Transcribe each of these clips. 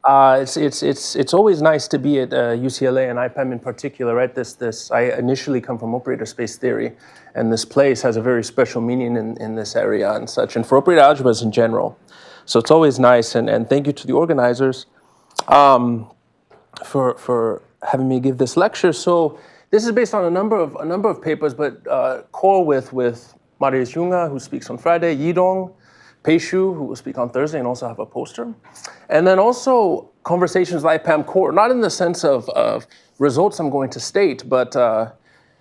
It's always nice to be at UCLA and IPAM in particular, right? I initially come from operator space theory, and this place has a very special meaning in this area and such, and for operator algebras in general. So it's always nice, and thank you to the organizers for having me give this lecture. So this is based on a number of papers, but core with Marius Junger, who speaks on Friday, Yidong, Peishu, who will speak on Thursday and also have a poster. And then also conversations with IPAM core, not in the sense of results I'm going to state, but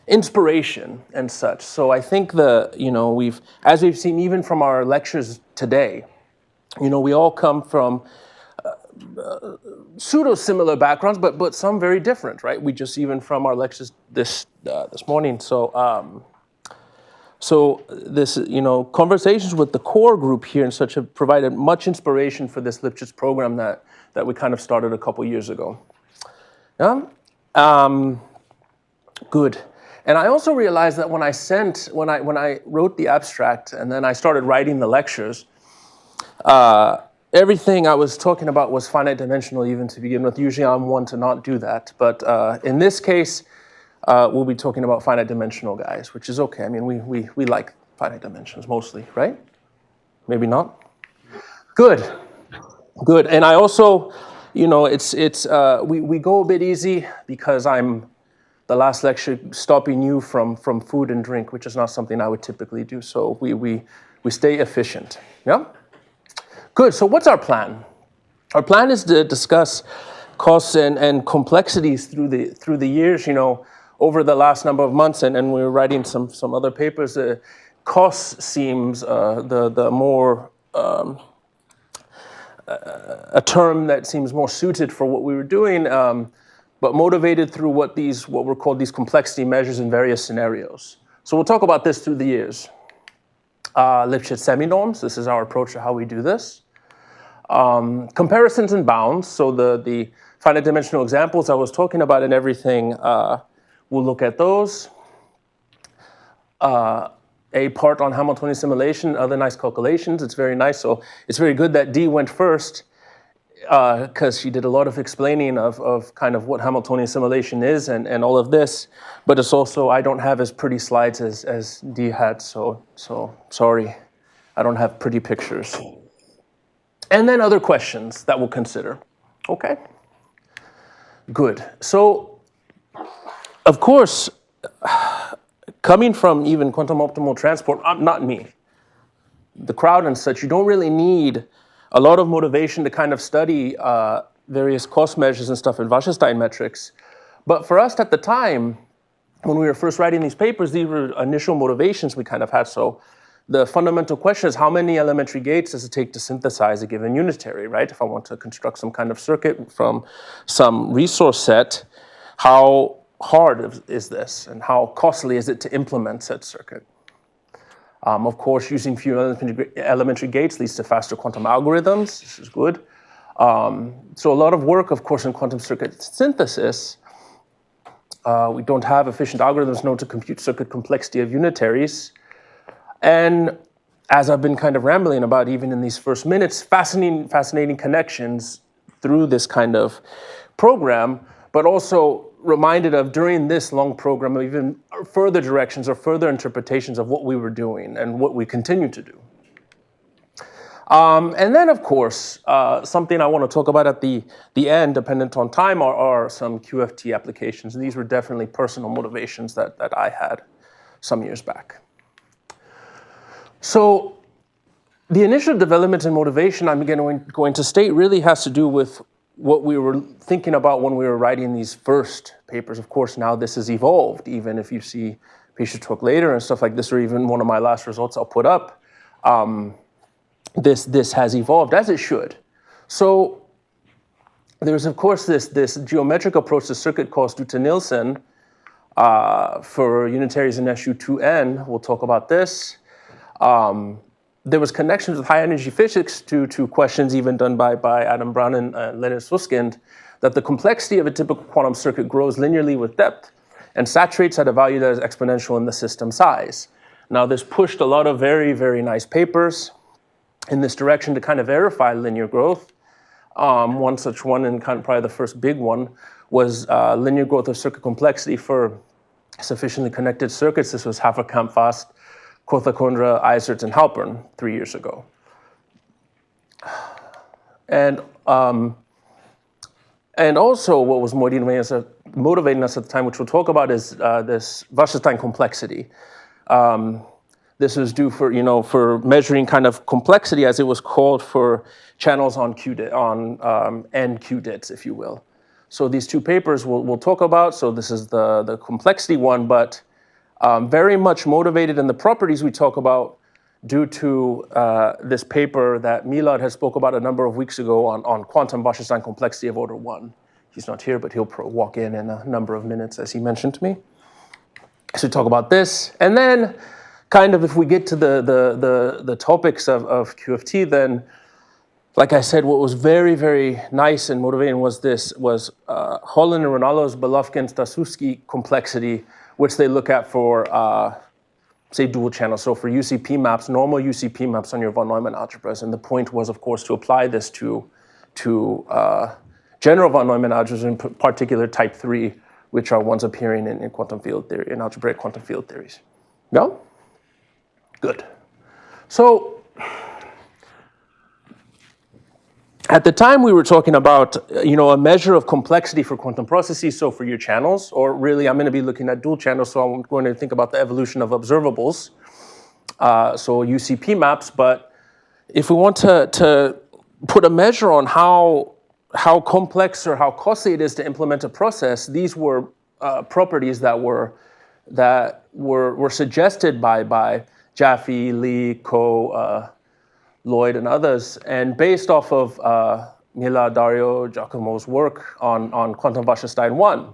inspiration and such. So I think as we've seen even from our lectures today, we all come from pseudo-similar backgrounds, but some very different, right? We just even from our lectures this morning. So this, conversations with the core group here and such have provided much inspiration for this Lipschitz program that we kind of started a couple years ago. Yeah? Good. And I also realized that when I wrote the abstract and then I started writing the lectures, everything I was talking about was finite dimensional even to begin with. Usually I'm one to not do that, but in this case, we'll be talking about finite dimensional guys, which is okay. I mean, we like finite dimensions mostly, right? Maybe not? Good. And I also, we go a bit easy because I'm the last lecture stopping you from food and drink, which is not something I would typically do. So we stay efficient, yeah? Good, so what's our plan? Our plan is to discuss costs and complexities through the years, over the last number of months, and we're writing some other papers. Cost seems the more a term that seems more suited for what we were doing, but motivated through what were called these complexity measures in various scenarios. So we'll talk about this through the years. Lipschitz seminorms, this is our approach to how we do this. Comparisons and bounds, so the finite dimensional examples I was talking about and everything, we'll look at those. A part on Hamiltonian simulation, other nice calculations. It's very nice. So it's very good that Dee went first because she did a lot of explaining of kind of what Hamiltonian simulation is and all of this. But it's also, I don't have as pretty slides as Dee had. So sorry, I don't have pretty pictures. And then other questions that we'll consider. Okay? Good. So, of course, coming from even quantum optimal transport, not me, the crowd and such, you don't really need a lot of motivation to kind of study various cost measures and stuff in Wasserstein metrics. But for us at the time, when we were first writing these papers, these were initial motivations we kind of had. So the fundamental question is, how many elementary gates does it take to synthesize a given unitary, right? If I want to construct some kind of circuit from some resource set, how hard is this and how costly is it to implement said circuit? Of course, using few elementary gates leads to faster quantum algorithms. This is good. So a lot of work, of course, in quantum circuit synthesis. We don't have efficient algorithms known to compute circuit complexity of unitaries. And as I've been kind of rambling about even in these first minutes, fascinating connections through this kind of program, but also reminded of during this long program of even further directions or further interpretations of what we were doing and what we continue to do. And then, of course, something I want to talk about at the end, dependent on time, are some QFT applications. And these were definitely personal motivations that I had some years back. So the initial development and motivation I'm going to state really has to do with what we were thinking about when we were writing these first papers. Of course, now this has evolved, even if you see patient talk later and stuff like this, or even one of my last results I'll put up. This has evolved, as it should. So there's, of course, this geometric approach to circuit cost due to Nielsen for unitaries in SU2N. We'll talk about this. There was connections with high energy physics to questions even done by Adam Brown and Leonard Susskind, that the complexity of a typical quantum circuit grows linearly with depth and saturates at a value that is exponential in the system size. Now, this pushed a lot of very, very nice papers in this direction to kind of verify linear growth. One such one, and kind of probably the first big one, was linear growth of circuit complexity for sufficiently connected circuits. This was Haferkamp-Fast, Kothakondra, Eisertz, and Halpern 3 years ago. And also what was motivating us at the time, which we'll talk about, is this Wasserstein complexity. This was due for measuring kind of complexity, as it was called, for channels on n qubits, if you will. So these two papers we'll talk about. So this is the complexity one, but very much motivated in the properties we talk about due to this paper that Milad has spoke about a number of weeks ago on quantum Wasserstein complexity of order 1. He's not here, but he'll walk in a number of minutes, as he mentioned to me. So talk about this. And then kind of if we get to the topics of QFT, then like I said, what was very, very nice and motivating was Holland and Ronaldo's Belovkin-Stasuski complexity, which they look at for, say, dual channels. So for UCP maps, normal UCP maps on your von Neumann algebras. And the point was, of course, to apply this to general von Neumann algebras, in particular type 3, which are ones appearing in quantum field theory, in algebraic quantum field theories. No? Good. So at the time we were talking about, a measure of complexity for quantum processes, so for your channels, or really I'm going to be looking at dual channels, so I'm going to think about the evolution of observables, so UCP maps. But if we want to put a measure on how complex or how costly it is to implement a process, these were properties that were suggested by Jaffe, Lee, Coe, Lloyd, and others, and based off of Mila, Dario, Giacomo's work on quantum Wasserstein 1.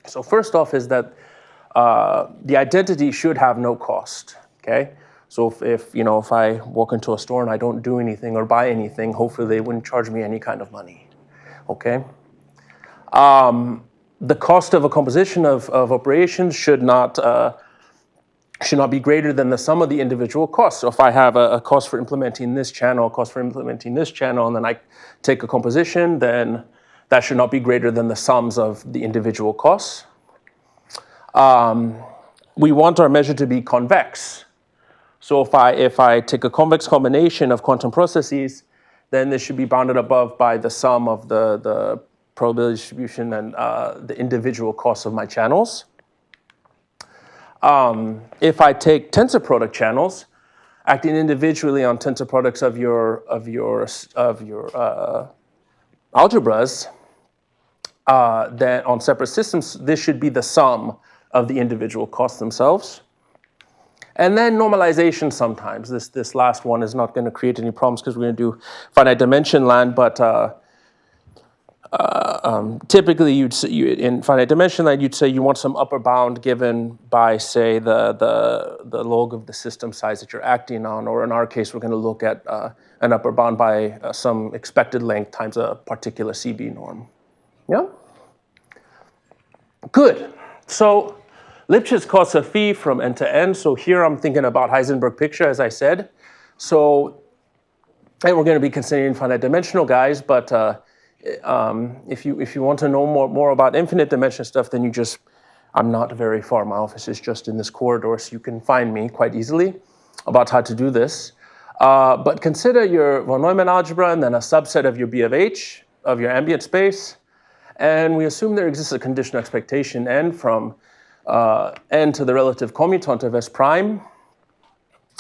So first off is that the identity should have no cost, okay? So if I walk into a store and I don't do anything or buy anything, hopefully they wouldn't charge me any kind of money, okay? The cost of a composition of operations should not be greater than the sum of the individual costs. So if I have a cost for implementing this channel, a cost for implementing this channel, and then I take a composition, then that should not be greater than the sums of the individual costs. We want our measure to be convex. So if I take a convex combination of quantum processes, then this should be bounded above by the sum of the probability distribution and the individual costs of my channels. If I take tensor product channels, acting individually on tensor products of your algebras, then on separate systems, this should be the sum of the individual costs themselves. And then normalization sometimes. This last one is not going to create any problems because we're going to do finite dimension land, but typically, in finite dimension land, you'd say you want some upper bound given by, say, the log of the system size that you're acting on, or in our case, we're going to look at an upper bound by some expected length times a particular CB norm. Yeah? Good. So Lipschitz costs a phi from n to n. So here I'm thinking about Heisenberg picture, as I said. So, and we're going to be considering finite dimensional guys, but if you want to know more about infinite dimension stuff, then I'm not very far. My office is just in this corridor, so you can find me quite easily about how to do this. But consider your von Neumann algebra and then a subset of your B of H, of your ambient space. And we assume there exists a conditional expectation n from n to the relative commutant of S prime.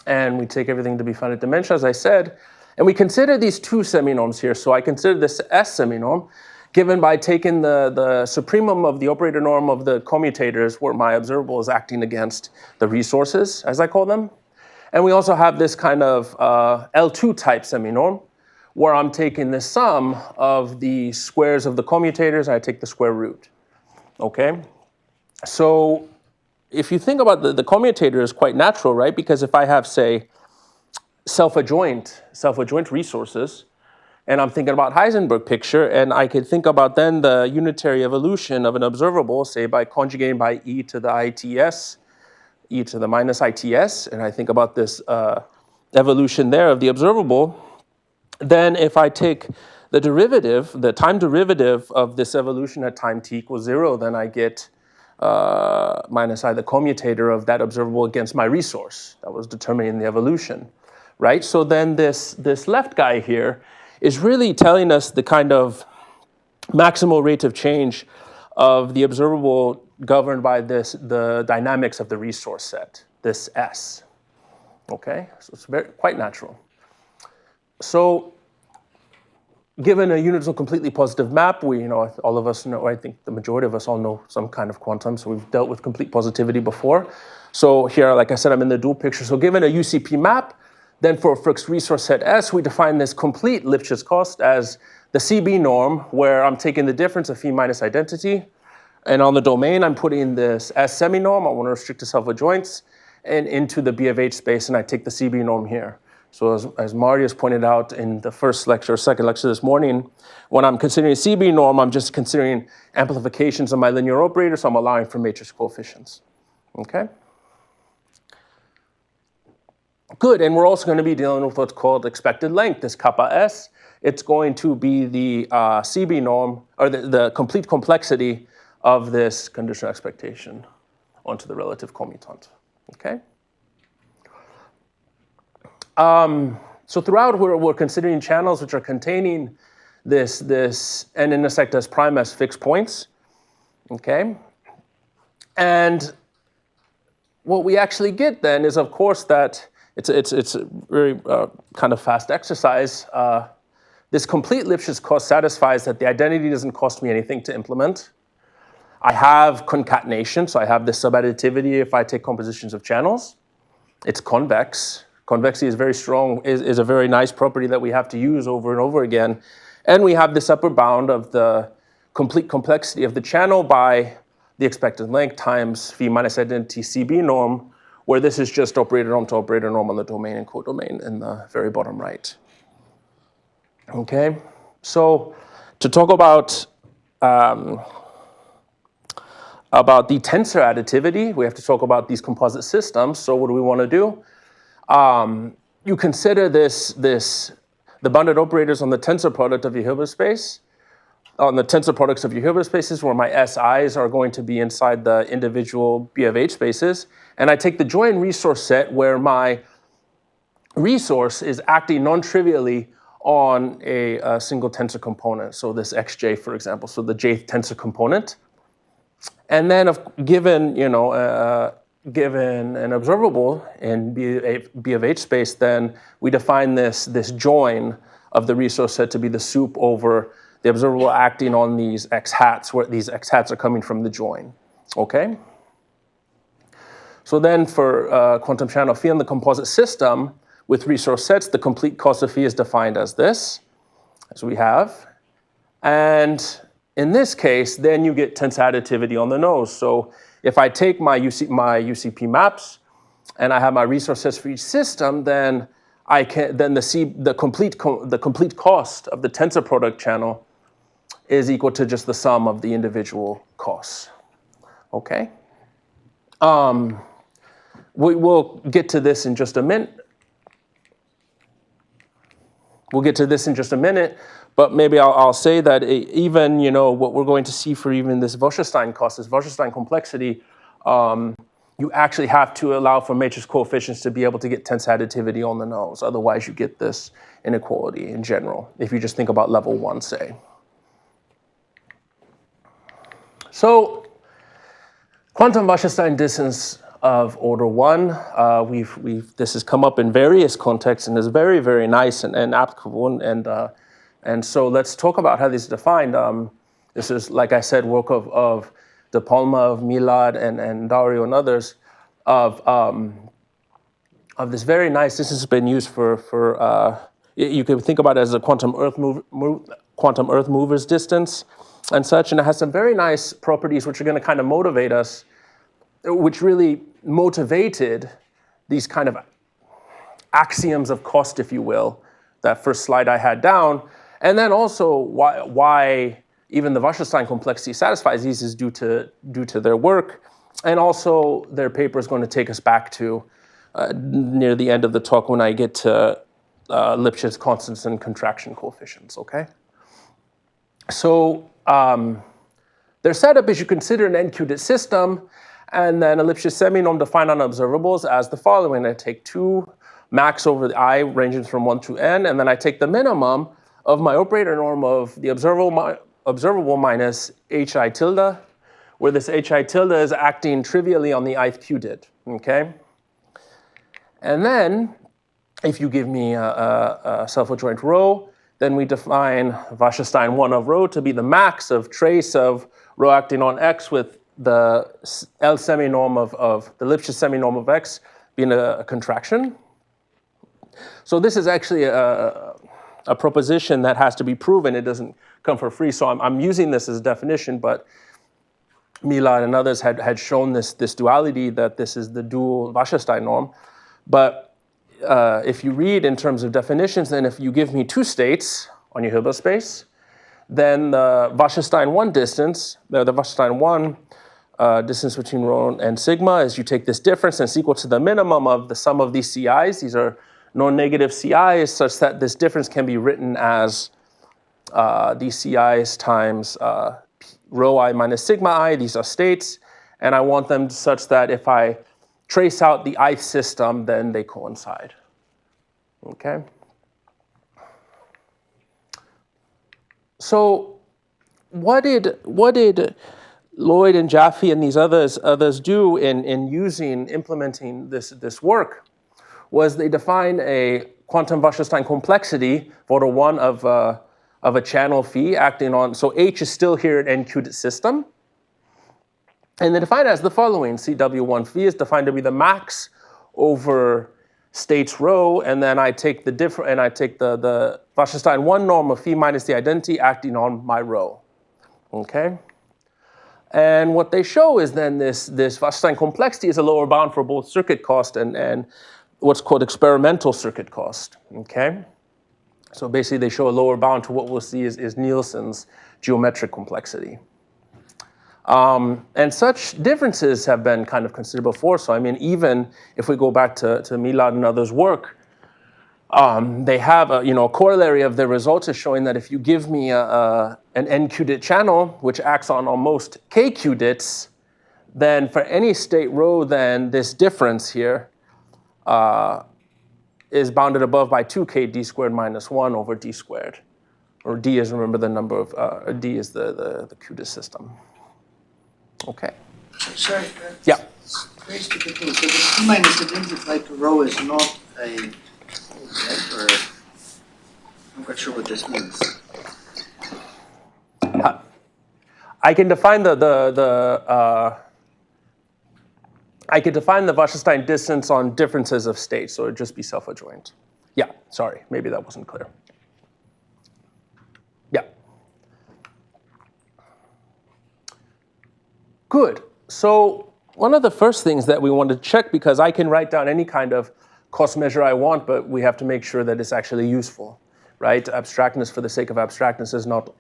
And we take everything to be finite dimension, as I said. And we consider these two seminorms here. So I consider this S seminorm given by taking the supremum of the operator norm of the commutators where my observable is acting against the resources, as I call them. And we also have this kind of L2 type seminorm where I'm taking the sum of the squares of the commutators and I take the square root, okay? So if you think about the commutator is quite natural, right? Because if I have, say, self-adjoint resources, and I'm thinking about Heisenberg picture, and I could think about then the unitary evolution of an observable, say by conjugating by e to the its, e to the minus its, and I think about this evolution there of the observable, then if I take the derivative, the time derivative of this evolution at time t equals 0, then I get minus I, the commutator of that observable against my resource that was determining the evolution, right? So then this left guy here is really telling us the kind of maximal rate of change of the observable governed by the dynamics of the resource set, this S. Okay, so it's quite natural. So given a universal completely positive map, all of us know, I think the majority of us all know some kind of quantum, so we've dealt with complete positivity before. So here, like I said, I'm in the dual picture. So given a UCP map, then for a fixed resource set S, we define this complete Lipschitz cost as the CB norm, where I'm taking the difference of phi minus identity. And on the domain, I'm putting this S seminorm. I want to restrict to self-adjoints and into the B of H space, and I take the CB norm here. So as Marius pointed out in the first lecture, or second lecture this morning, when I'm considering CB norm, I'm just considering amplifications of my linear operator, so I'm allowing for matrix coefficients. Okay? Good, and we're also going to be dealing with what's called expected length, this kappa S. It's going to be the CB norm, or the complete complexity of this conditional expectation onto the relative commutant. Okay? So throughout, we're considering channels which are containing this n intersect S prime as fixed points. Okay? And what we actually get then is, of course, that it's a very kind of fast exercise. This complete Lipschitz cost satisfies that the identity doesn't cost me anything to implement. I have concatenation, so I have this subadditivity if I take compositions of channels. It's convex. Convexity is very strong, is a very nice property that we have to use over and over again. And we have this upper bound of the complete complexity of the channel by the expected length times phi minus identity CB norm, where this is just operator norm to operator norm on the domain and codomain in the very bottom right. Okay, so to talk about the tensor additivity, we have to talk about these composite systems. So what do we want to do? You consider the bounded operators on the tensor product of your Hilbert space, on the tensor products of your Hilbert spaces, where my SIs are going to be inside the individual B of H spaces. And I take the joint resource set where my resource is acting non-trivially on a single tensor component. So this xj, for example, so the jth tensor component. And then given an observable in B of H space, then we define this join of the resource set to be the sup over the observable acting on these x hats, where these x hats are coming from the join. Okay? So then for quantum channel phi in the composite system with resource sets, the complete cost of phi is defined as this, as we have. And in this case, then you get tensor additivity on the nose. So if I take my UCP maps and I have my resource sets for each system, then the complete cost of the tensor product channel is equal to just the sum of the individual costs. Okay? We'll get to this in just a minute. But maybe I'll say that even, what we're going to see for even this Wasserstein cost, this Wasserstein complexity, you actually have to allow for matrix coefficients to be able to get tensor additivity on the nose. Otherwise, you get this inequality in general, if you just think about level 1, say. So quantum Wasserstein distance of order 1, this has come up in various contexts and is very, very nice and applicable. And so let's talk about how these are defined. This is, like I said, work of De Palma, of Milad, and Dario, and others, of this very nice. This has been used for you could think about it as a quantum Earth movers distance and such, and it has some very nice properties which are going to kind of motivate us, which really motivated these kind of axioms of cost, if you will, that first slide I had down. And then also why even the Wasserstein complexity satisfies these is due to their work. And also their paper is going to take us back to near the end of the talk when I get to Lipschitz constants and contraction coefficients, okay? So their setup is you consider an n-qubit system, and then a Lipschitz seminorm defined on observables as the following. I take 2 max over the I ranging from 1 to n, and then I take the minimum of my operator norm of the observable minus hi tilde, where this hi tilde is acting trivially on the ith qubit, okay? And then, if you give me a self-adjoint rho, then we define Wasserstein 1 of rho to be the max of trace of rho acting on x with the L seminorm of the Lipschitz seminorm of x being a contraction. So this is actually a proposition that has to be proven. It doesn't come for free. So I'm using this as a definition, but Milad and others had shown this duality, that this is the dual Wasserstein norm. But if you read in terms of definitions, then if you give me 2 states on your Hilbert space, then the Wasserstein 1 distance, the Wasserstein 1 distance between rho and sigma, is you take this difference and it's equal to the minimum of the sum of these CIs. These are non-negative CIs, such that this difference can be written as these CIs times rho I minus sigma I. These are states, and I want them such that if I trace out the ith system, then they coincide. Okay? So what did Lloyd and Jaffe and these others do in implementing this work was they defined a quantum Wasserstein complexity, order 1 of a channel phi acting on, so H is still here an n-qubit system. And they define it as the following. CW1 phi is defined to be the max over states rho, and then I take the the Wasserstein 1 norm of phi minus the identity acting on my rho. Okay? And what they show is then this Wasserstein complexity is a lower bound for both circuit cost and what's called experimental circuit cost. Okay? So basically they show a lower bound to what we'll see is Nielsen's geometric complexity. And such differences have been kind of considered before. So I mean, even if we go back to Milad and others' work, they have a corollary of their results is showing that if you give me an n-qubit channel, which acts on almost k qubits, then for any state rho, then this difference here is bounded above by 2k d squared minus 1 over d squared. Or d is, remember, the number of, d is the qubit system. Okay. Sorry. Yeah. Very stupid thing. So the T minus identified to rho is not a, or I'm not sure what this means. I can define I could define the Wasserstein distance on differences of states, so it would just be self-adjoint. Yeah, sorry, maybe that wasn't clear. Yeah. Good. So one of the first things that we want to check, because I can write down any kind of cost measure I want, but we have to make sure that it's actually useful, right? Abstractness for the sake of abstractness is not,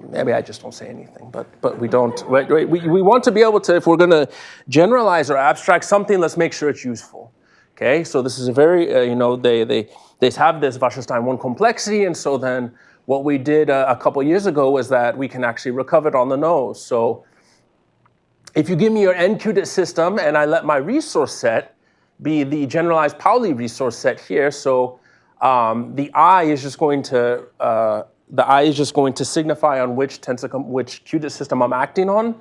maybe I just don't say anything, but we don't, we want to be able to, if we're going to generalize or abstract something, let's make sure it's useful, okay? So this is a very, they have this Wasserstein 1 complexity, and so then what we did a couple years ago was that we can actually recover it on the nose. So if you give me your n-qubit system and I let my resource set be the generalized Pauli resource set here, so the I is just going to signify on which qubit system I'm acting on,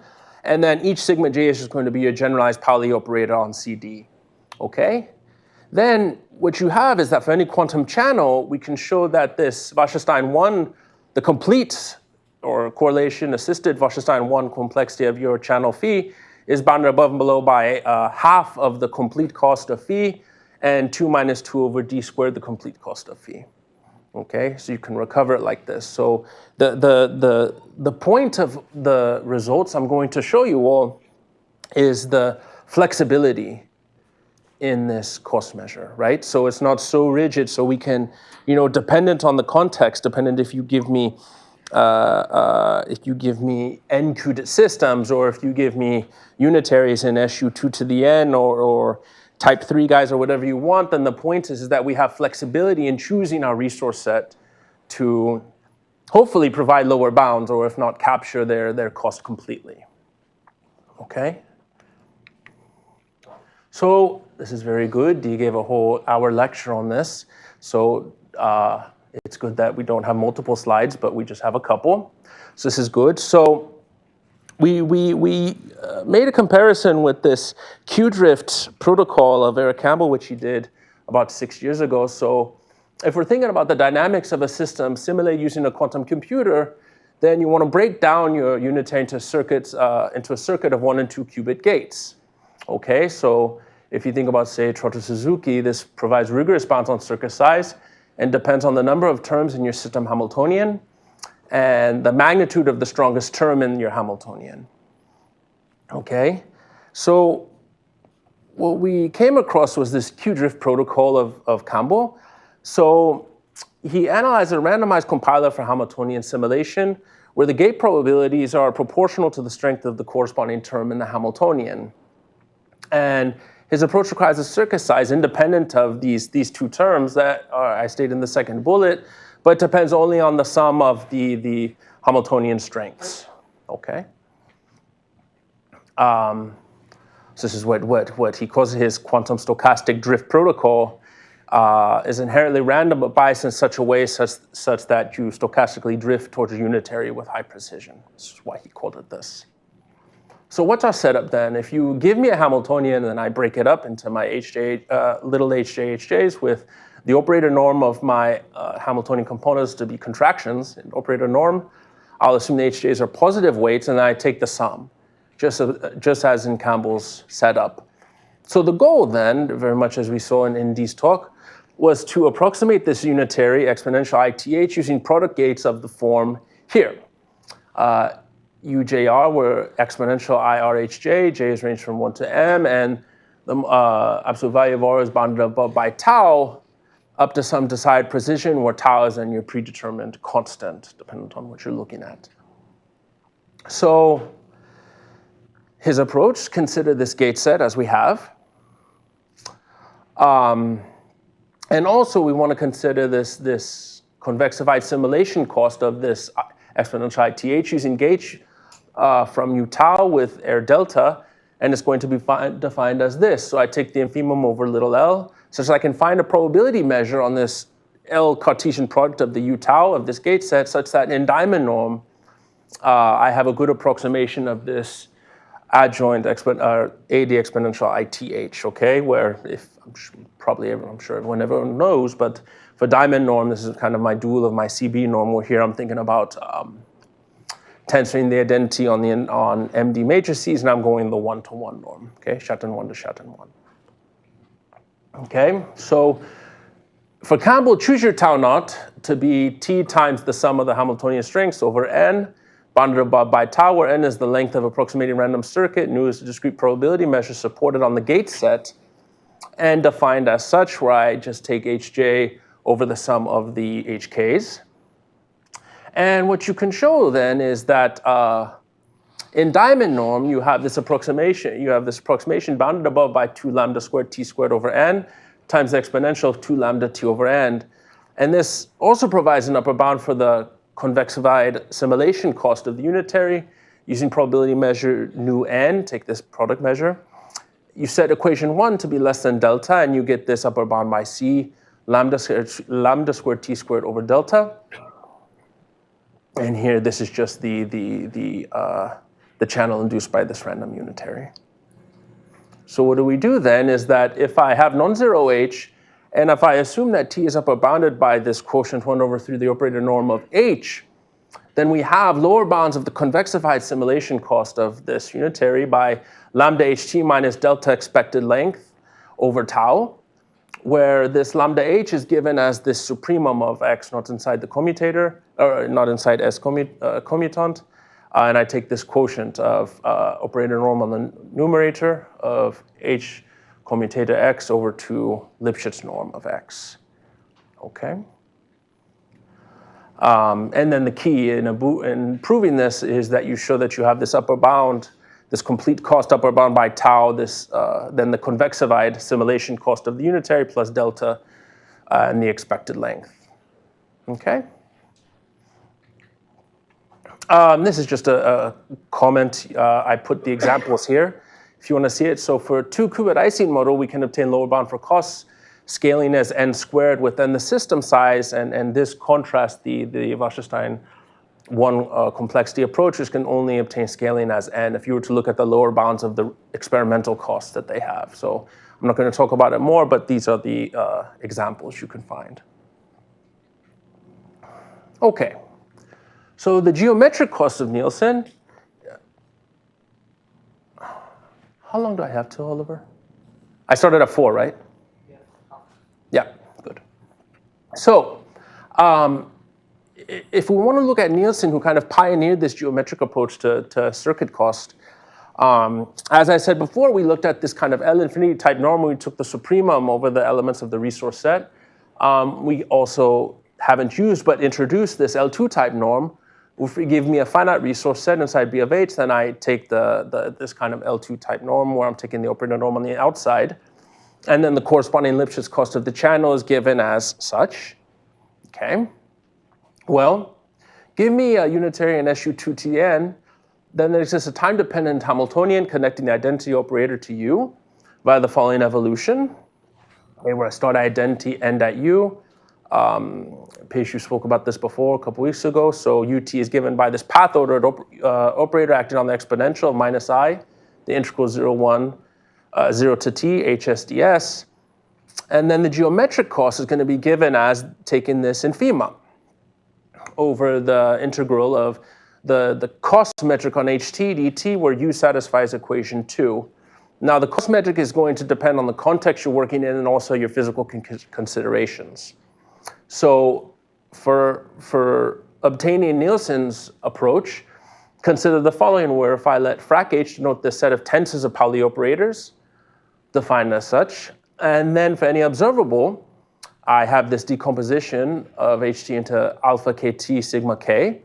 and then each sigma j is just going to be a generalized Pauli operator on CD. Okay? Then what you have is that for any quantum channel, we can show that this Wasserstein 1, the complete or correlation assisted Wasserstein 1 complexity of your channel phi is bounded above and below by half of the complete cost of phi and 2 minus 2 over d squared, the complete cost of phi. Okay, so you can recover it like this. So the point of the results I'm going to show you all is the flexibility in this cost measure, right? So it's not so rigid, so we can, dependent on the context, dependent if you give me n-qubit systems, or if you give me unitaries in SU2 to the n, or type 3 guys, or whatever you want, then the point is that we have flexibility in choosing our resource set to hopefully provide lower bounds, or if not, capture their cost completely. Okay? So this is very good. Dee gave a whole hour lecture on this. So it's good that we don't have multiple slides, but we just have a couple. So this is good. So we made a comparison with this Q-drift protocol of Eric Campbell, which he did about 6 years ago. So if we're thinking about the dynamics of a system simulated using a quantum computer, then you want to break down your unitary into circuits, into a circuit of 1 and 2 qubit gates. Okay, so if you think about, say, Trotter-Suzuki, this provides rigorous bounds on circuit size and depends on the number of terms in your system Hamiltonian and the magnitude of the strongest term in your Hamiltonian. Okay, so what we came across was this Q-drift protocol of Campbell. So he analyzed a randomized compiler for Hamiltonian simulation where the gate probabilities are proportional to the strength of the corresponding term in the Hamiltonian. And his approach requires a circuit size independent of these two terms that I stated in the second bullet, but depends only on the sum of the Hamiltonian strengths. Okay. So this is what he calls his quantum stochastic drift protocol. Is inherently random but biased in such a way such that you stochastically drift towards a unitary with high precision. This is why he called it this. So what's our setup then? If you give me a Hamiltonian and I break it up into my little HJs with the operator norm of my Hamiltonian components to be contractions in operator norm, I'll assume the HJs are positive weights and I take the sum, just as in Campbell's setup. So the goal then, very much as we saw in Dee's talk, was to approximate this unitary exponential ITH using product gates of the form here. UJR were exponential IRHJ, J is ranged from 1 to m, and the absolute value of R is bounded above by tau up to some desired precision, where tau is then your predetermined constant, dependent on what you're looking at. So his approach, consider this gate set as we have. And also we want to consider this convexified simulation cost of this exponential ITH using gates from u tau with air delta, and it's going to be defined as this. So I take the infimum over little l, such that I can find a probability measure on this L Cartesian product of the u tau of this gate set, such that in diamond norm, I have a good approximation of this adjoint AD exponential ITH, okay, where I'm sure everyone knows, but for diamond norm, this is kind of my dual of my CB norm, where here I'm thinking about tensoring the identity on MD matrices, and I'm going the 1-to-1 norm, okay, Schatten 1 to Schatten 1. Okay, so for Campbell, choose your tau naught to be T times the sum of the Hamiltonian strengths over N, bounded above by tau, where N is the length of approximating random circuit, nu is a discrete probability measure supported on the gate set, and defined as such, where I just take Hj over the sum of the Hk's. And what you can show then is that in diamond norm, you have this approximation. You have this approximation bounded above by 2 lambda squared t squared over n times the exponential of 2 lambda t over n. And this also provides an upper bound for the convexified simulation cost of the unitary using probability measure nu n, take this product measure. You set equation 1 to be less than delta, and you get this upper bound by c, lambda squared t squared over delta. And here, this is just the channel induced by this random unitary. So what do we do then is that if I have non-zero h, and if I assume that t is upper bounded by this quotient 1 over 3, the operator norm of h, then we have lower bounds of the convexified simulation cost of this unitary by lambda ht minus delta expected length over tau, where this lambda h is given as this supremum of x not inside the commutator, or not inside S commutant, and I take this quotient of operator norm on the numerator of h commutator x over 2 Lipschitz norm of x, okay? And then the key in proving this is that you show that you have this upper bound, this complete cost upper bound by tau, then the convexified simulation cost of the unitary plus delta and the expected length, okay? This is just a comment. I put the examples here if you want to see it. So for 2-qubit Ising model, we can obtain lower bound for cost scaling as n squared within the system size, and this contrasts the Wasserstein one complexity approach, which can only obtain scaling as n if you were to look at the lower bounds of the experimental costs that they have. So I'm not going to talk about it more, but these are the examples you can find. Okay, so the geometric cost of Nielsen. How long do I have to, Oliver? I started at 4, right? Yeah, good. So if we want to look at Nielsen, who kind of pioneered this geometric approach to circuit cost, as I said before, we looked at this kind of L infinity type norm. We took the supremum over the elements of the resource set. We also haven't used but introduced this L2 type norm. If you give me a finite resource set inside B of H, then I take this kind of L2 type norm where I'm taking the operator norm on the outside. And then the corresponding Lipschitz cost of the channel is given as such. Okay. Well, give me a Unitarian SU2Tn, then there exists a time-dependent Hamiltonian connecting the identity operator to U via the following evolution. Okay, where I start at identity, end at U. Peshu spoke about this before a couple weeks ago. So ut is given by this path-ordered operator acting on the exponential of minus I, the integral 0 to t, hsds. And then the geometric cost is going to be given as taking this infima over the integral of the cost metric on ht dt, where u satisfies equation 2. Now, the cost metric is going to depend on the context you're working in and also your physical considerations. So for obtaining Nielsen's approach, consider the following, where if I let frac h denote the set of tenses of Pauli operators, defined as such, and then for any observable, I have this decomposition of ht into alpha kt sigma k,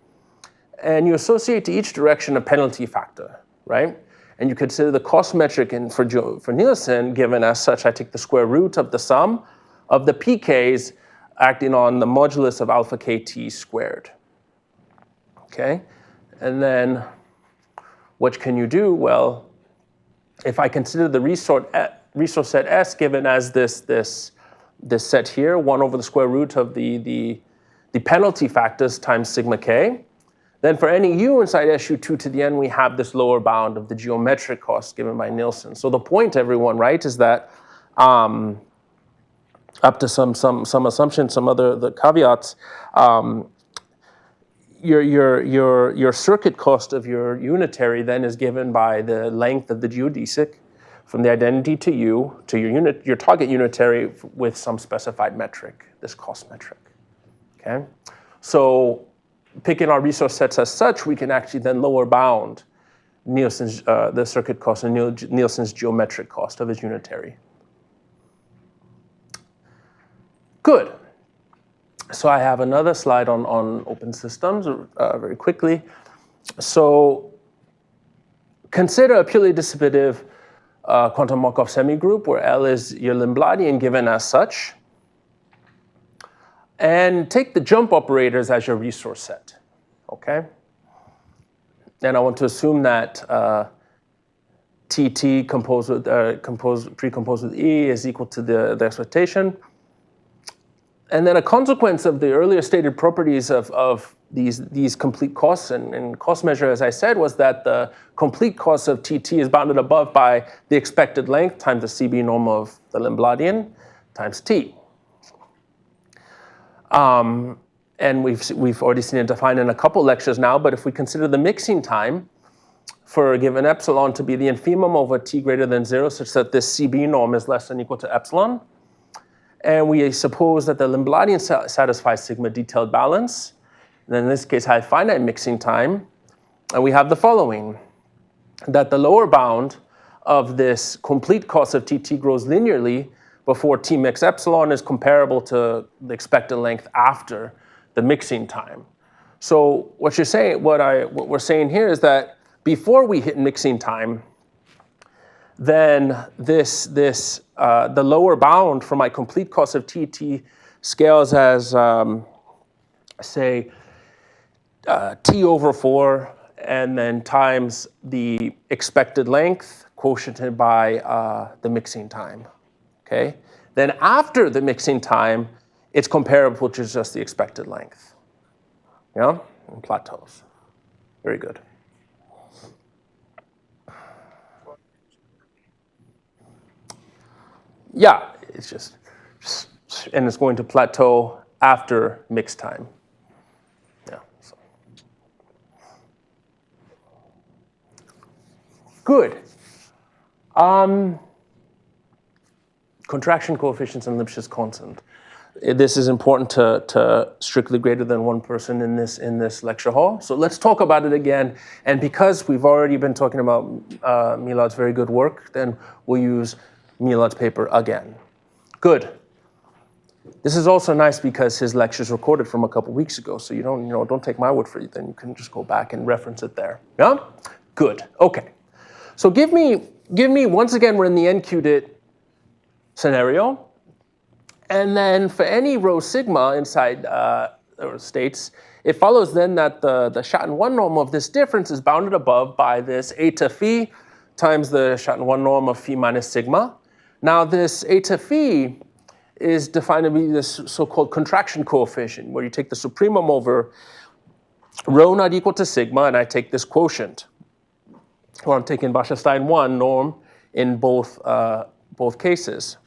and you associate to each direction a penalty factor, right? And you consider the cost metric for Nielsen given as such. I take the square root of the sum of the pk's acting on the modulus of alpha kt squared. Okay, and then what can you do? Well, if I consider the resource set S given as this set here, 1 over the square root of the penalty factors times sigma k, then for any u inside SU2 to the n, we have this lower bound of the geometric cost given by Nielsen. So the point, everyone, right, is that up to some assumptions, some other the caveats, your circuit cost of your unitary then is given by the length of the geodesic from the identity to u to your target unitary with some specified metric, this cost metric. Okay, so picking our resource sets as such, we can actually then lower bound Nielsen's the circuit cost and Nielsen's geometric cost of his unitary. Good. So I have another slide on open systems very quickly. So consider a purely dissipative quantum Markov semigroup where L is your Lambdatian given as such. And take the jump operators as your resource set, okay? And I want to assume that TT precomposed with E is equal to the expectation. And then a consequence of the earlier stated properties of these complete costs and cost measure, as I said, was that the complete cost of TT is bounded above by the expected length times the CB norm of the Lambdatian times T. And we've already seen it defined in a couple lectures now, but if we consider the mixing time for a given epsilon to be the infimum over t greater than 0, such that this CB norm is less than or equal to epsilon, and we suppose that the Lambdatian satisfies sigma detailed balance, then in this case I have finite mixing time, and we have the following, that the lower bound of this complete cost of TT grows linearly before T mix epsilon is comparable to the expected length after the mixing time. So what we're saying here is that before we hit mixing time, then the lower bound for my complete cost of TT scales as say t over 4, and then times the expected length quotiented by the mixing time, okay? Then after the mixing time, it's comparable to just the expected length, yeah, and plateaus. Very good. Yeah, it's just, and it's going to plateau after mix time. Yeah. So. Good. Contraction coefficients and Lipschitz constant. This is important to strictly greater than one person in this lecture hall. So let's talk about it again. And because we've already been talking about Milad's very good work, then we'll use Milad's paper again. Good. This is also nice because his lecture is recorded from a couple weeks ago, so you don't take my word for it. Then you can just go back and reference it there. Yeah. Good. Okay. So give me once again, we're in the NQDIT scenario. And then for any rho sigma inside states, it follows then that the Schatten-1 norm of this difference is bounded above by this eta phi times the Schatten-1 norm of phi minus sigma. Now this eta phi is defined to be this so-called contraction coefficient, where you take the supremum over rho not equal to sigma, and I take this quotient. Well, I'm taking Wasserstein-1 norm in both cases.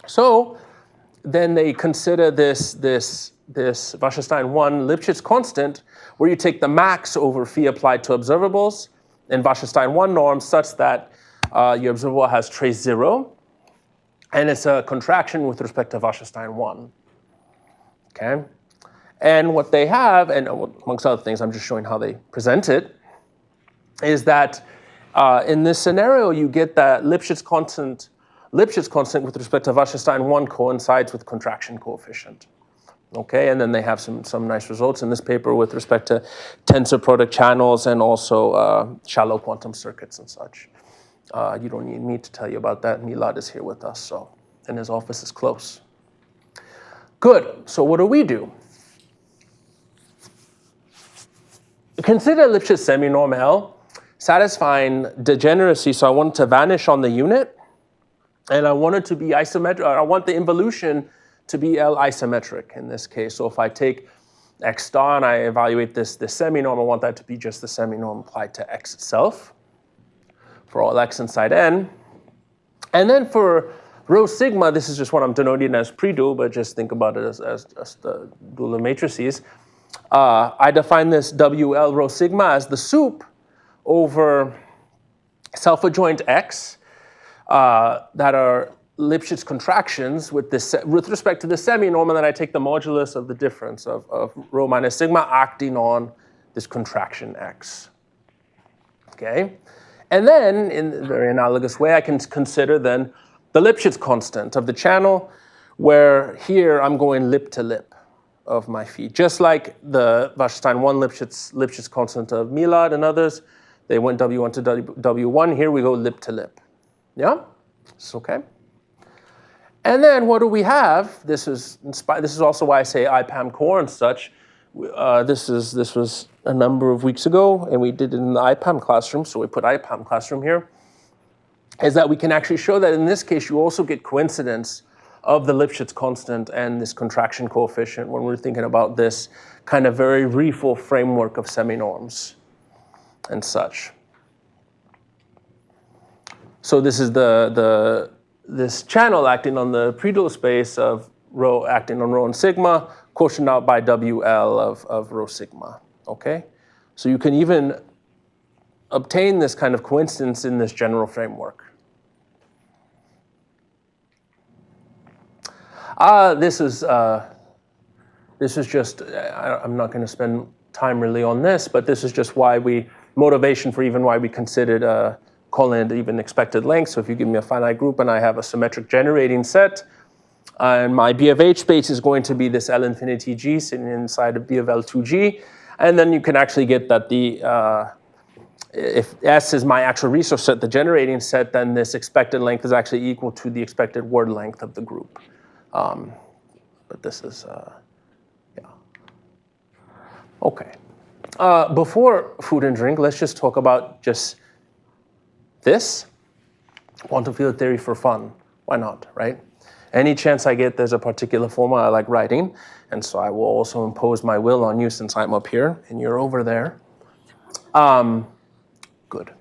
So then they consider this Wasserstein-1 Lipschitz constant, where you take the max over phi applied to observables in Wasserstein-1 norm such that your observable has trace 0, and it's a contraction with respect to Wasserstein-1. Okay, and what they have, and amongst other things, I'm just showing how they present it, is that in this scenario you get that Lipschitz constant with respect to Wasserstein-1 coincides with contraction coefficient. Okay, and then they have some nice results in this paper with respect to tensor product channels and also shallow quantum circuits and such. You don't need me to tell you about that. Milad is here with us, so, and his office is close. Good, so what do? Consider Lipschitz seminorm L satisfying degeneracy, so I want it to vanish on the unit. And I want it to be isometric. I want the involution to be L isometric in this case. So if I take x star and I evaluate this seminorm, I want that to be just the seminorm applied to x itself for all x inside n. And then for rho sigma, this is just what I'm denoting as pre-dual, but just think about it as the dual of matrices. I define this WL rho sigma as the sup over self-adjoint x that are Lipschitz contractions with respect to the seminorm, and then I take the modulus of the difference of rho minus sigma acting on this contraction x. Okay, and then in a very analogous way, I can consider then the Lipschitz constant of the channel, where here I'm going lip to lip of my phi, just like the Wasserstein-1 Lipschitz constant of Milad and others. They went W1 to W1. Here we go lip to lip. Yeah, it's okay. And then what do we have? This is also why I say IPAM core and such. This was a number of weeks ago, and we did it in the IPAM classroom, so we put IPAM classroom here. Is that we can actually show that in this case you also get coincidence of the Lipschitz constant and this contraction coefficient when we're thinking about this kind of very reeful framework of seminorms and such. So this is this channel acting on the pre-dual space of rho acting on rho and sigma, quotient out by WL of rho sigma. Okay, so you can even obtain this kind of coincidence in this general framework. This is just, I'm not going to spend time really on this, but this is just motivation for even why we considered calling it even expected length. So if you give me a finite group and I have a symmetric generating set, and my B of H space is going to be this L infinity G sitting inside of B of L2G, and then you can actually get that if S is my actual resource set, the generating set, then this expected length is actually equal to the expected word length of the group. But this is, yeah. Okay. Before food and drink, let's just talk about just this. Quantum field theory for fun. Why not, right? Any chance I get, there's a particular formula I like writing, and so I will also impose my will on you since I'm up here and you're over there. Good.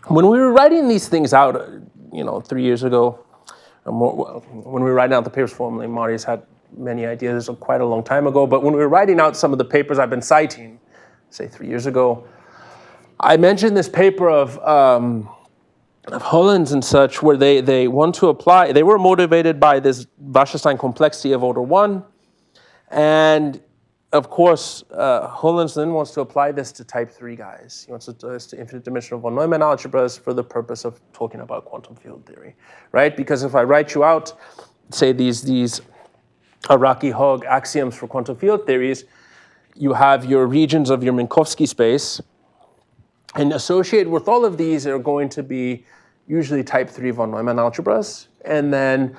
When we were writing these things out, 3 years ago, when we were writing out the papers formally, Marius had many ideas. This was quite a long time ago, but when we were writing out some of the papers I've been citing, say 3 years ago, I mentioned this paper of Holland's and such, where they want to apply, they were motivated by this Wasserstein complexity of order 1, and of course, Holland's then wants to apply this to type 3 guys. He wants to do this to infinite dimensional von Neumann algebras for the purpose of talking about quantum field theory, right? Because if I write you out, say these Araki-Hogg axioms for quantum field theories, you have your regions of your Minkowski space, and associated with all of these are going to be usually type 3 von Neumann algebras, and then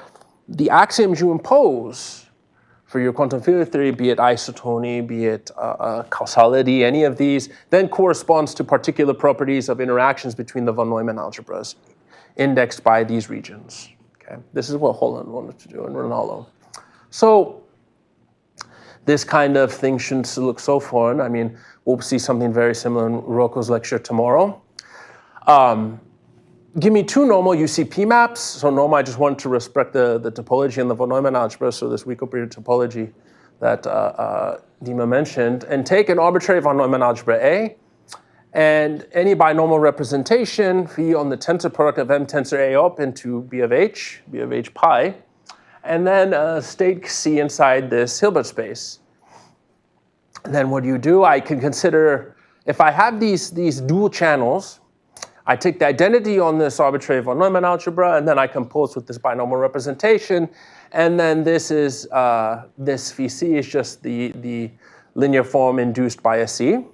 the axioms you impose for your quantum field theory, be it isotony, be it causality, any of these, then corresponds to particular properties of interactions between the von Neumann algebras indexed by these regions. Okay? This is what Holland wanted to do in Ronaldo. So this kind of thing shouldn't look so foreign. I mean, we'll see something very similar in Rocco's lecture tomorrow. Give me 2 normal UCP maps. So normal, I just want to respect the topology and the von Neumann algebra, so this weak operator topology that Dima mentioned, and take an arbitrary von Neumann algebra A, and any binomial representation, V on the tensor product of M tensor A up into B of H pi, and then state C inside this Hilbert space. And then what do? I can consider, if I have these dual channels, I take the identity on this arbitrary von Neumann algebra, and then I compose with this binomial representation, and then this is this VC is just the linear form induced by a C,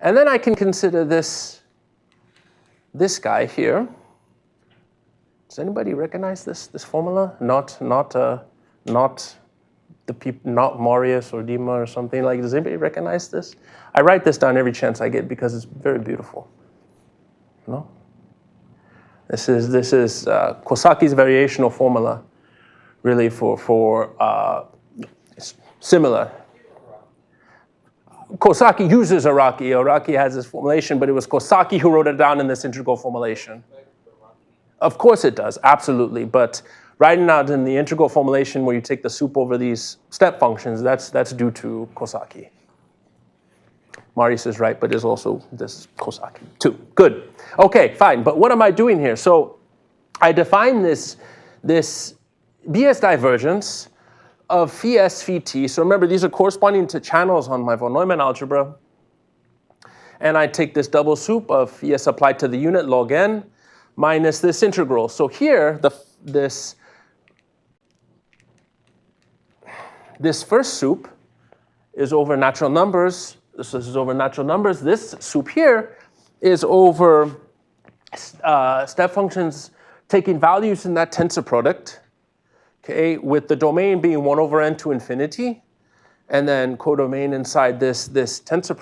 and then I can consider this guy here. Does anybody recognize this formula? Not the people, not Marius or Dima or something like. Does anybody recognize this? I write this down every chance I get because it's very beautiful. No? This is Kosaki's variational formula, really for similar. Kosaki uses Araki. Araki has this formulation, but it was Kosaki who wrote it down in this integral formulation. Of course it does, absolutely. But writing out in the integral formulation where you take the soup over these step functions, that's due to Kosaki. Marius is right, but there's also this Kosaki too. Good. Okay, fine. But what am I doing here? So I define this BS divergence of phi s phi t. So remember, these are corresponding to channels on my von Neumann algebra. And I take this double soup of phi s applied to the unit log n minus this integral. So here, this first soup is over natural numbers. This is over natural numbers. This soup here is over step functions taking values in that tensor product, okay, with the domain being 1 over n to infinity, and then codomain inside this tensor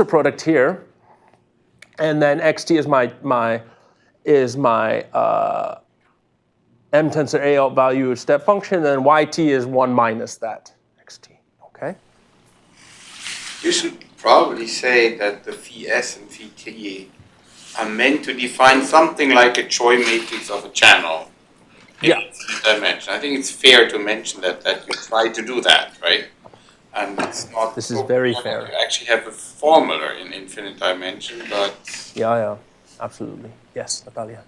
product here, and then xt is my m tensor a out value step function, and yt is 1 minus that xt. Okay. You should probably say that the phi s and phi t are meant to define something like a Choi matrix of a channel in infinite dimension. I think it's fair to mention that you try to do that, right? And it's not. This is very fair. You actually have a formula in infinite dimension, but yeah, absolutely. Yes, Natalia.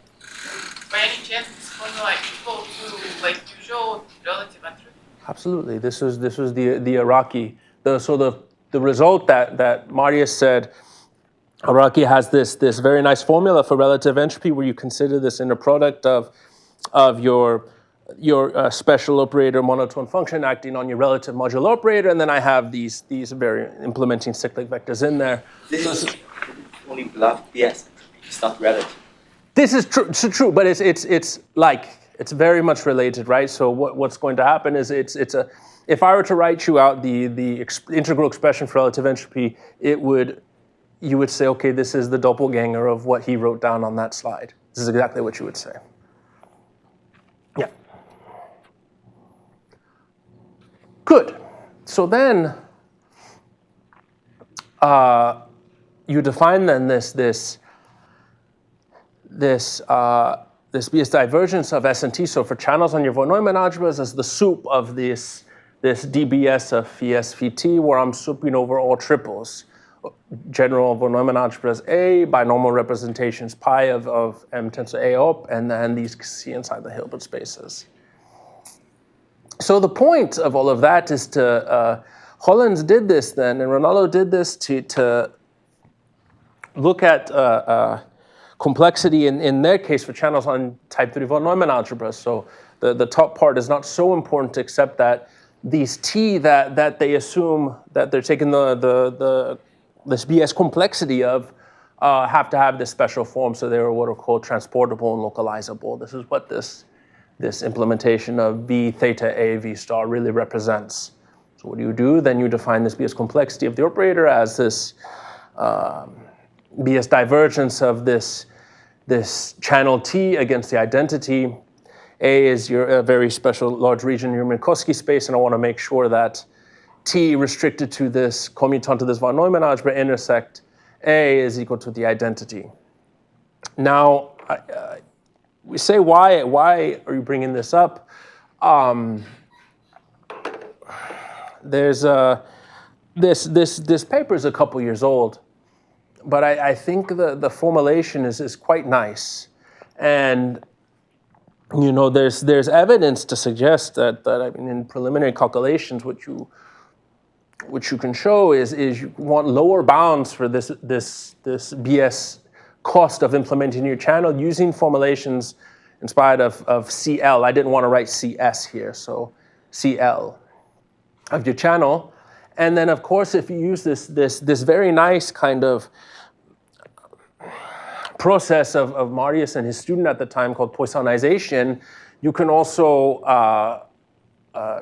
By any chance, this formula equal to like usual relative entropy? Absolutely. This was the Araki. The result that Marius said, Araki has this very nice formula for relative entropy where you consider this inner product of your special operator monotone function acting on your relative modular operator, and then I have these very implementing cyclic vectors in there. This is only block BS. It's not relative. This is true, but it's like It's very much related, right? So what's going to happen is if I were to write you out the integral expression for relative entropy, you would say, okay, this is the doppelganger of what he wrote down on that slide. This is exactly what you would say. Yeah. Good. So then you define then this BS divergence of S and T. So for channels on your von Neumann algebras as the soup of this dBs of phi S phi T, where I'm souping over all triples. General von Neumann algebras A, binomial representations pi of M tensor A up, and then these C inside the Hilbert spaces. So the point of all of that is Hollins did this then, and Ronaldo did this to look at complexity in their case for channels on type 3 von Neumann algebras. So the top part is not so important except that these T that they assume that they're taking this BS complexity of have to have this special form, so they're what are called transportable and localizable. This is what this implementation of V theta A V star really represents. So what do? Then you define this BS complexity of the operator as this BS divergence of this channel T against the identity. A is your very special large region in your Minkowski space, and I want to make sure that T restricted to this commutant to this von Neumann algebra intersect A is equal to the identity. Now, we say why are you bringing this up? There's this paper is a couple years old, but I think the formulation is quite nice, and there's evidence to suggest that I mean in preliminary calculations what you can show is you want lower bounds for this BS cost of implementing your channel using formulations inspired of CL. I didn't want to write CS here, so CL of your channel. And then, of course, if you use this very nice kind of process of Marius and his student at the time called Poissonization, you can also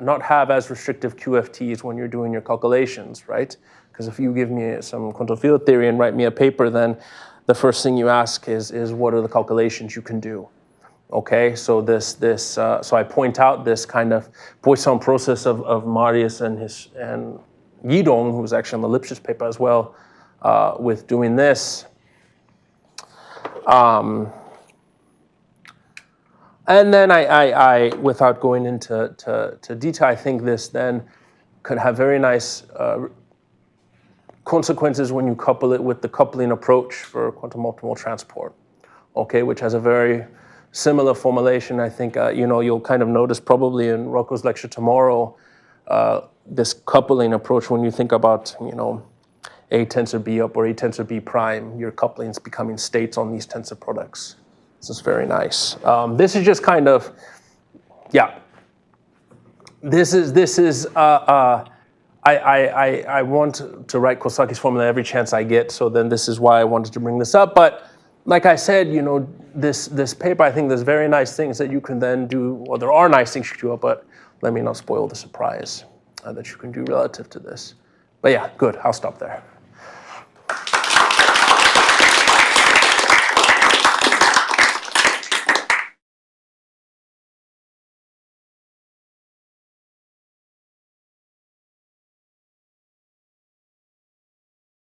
not have as restrictive QFTs when you're doing your calculations, right? Because if you give me some quantum field theory and write me a paper, then the first thing you ask is what are the calculations you can do? Okay, so so I point out this kind of Poisson process of Marius and Yidong, who was actually on the Lipschitz paper as well, with doing this. And then I without going into detail, I think this then could have very nice consequences when you couple it with the coupling approach for quantum optimal transport, okay, which has a very similar formulation. I think you'll kind of notice probably in Rocco's lecture tomorrow this coupling approach when you think about A tensor B up or A tensor B prime, your couplings becoming states on these tensor products. This is very nice. This is just kind of, yeah. This is I want to write Kosaki's formula every chance I get, so then this is why I wanted to bring this up. But like I said, this paper, I think there's very nice things that you can then do, or there are nice things you can do, but let me not spoil the surprise that you can do relative to this. But yeah, good, I'll stop there.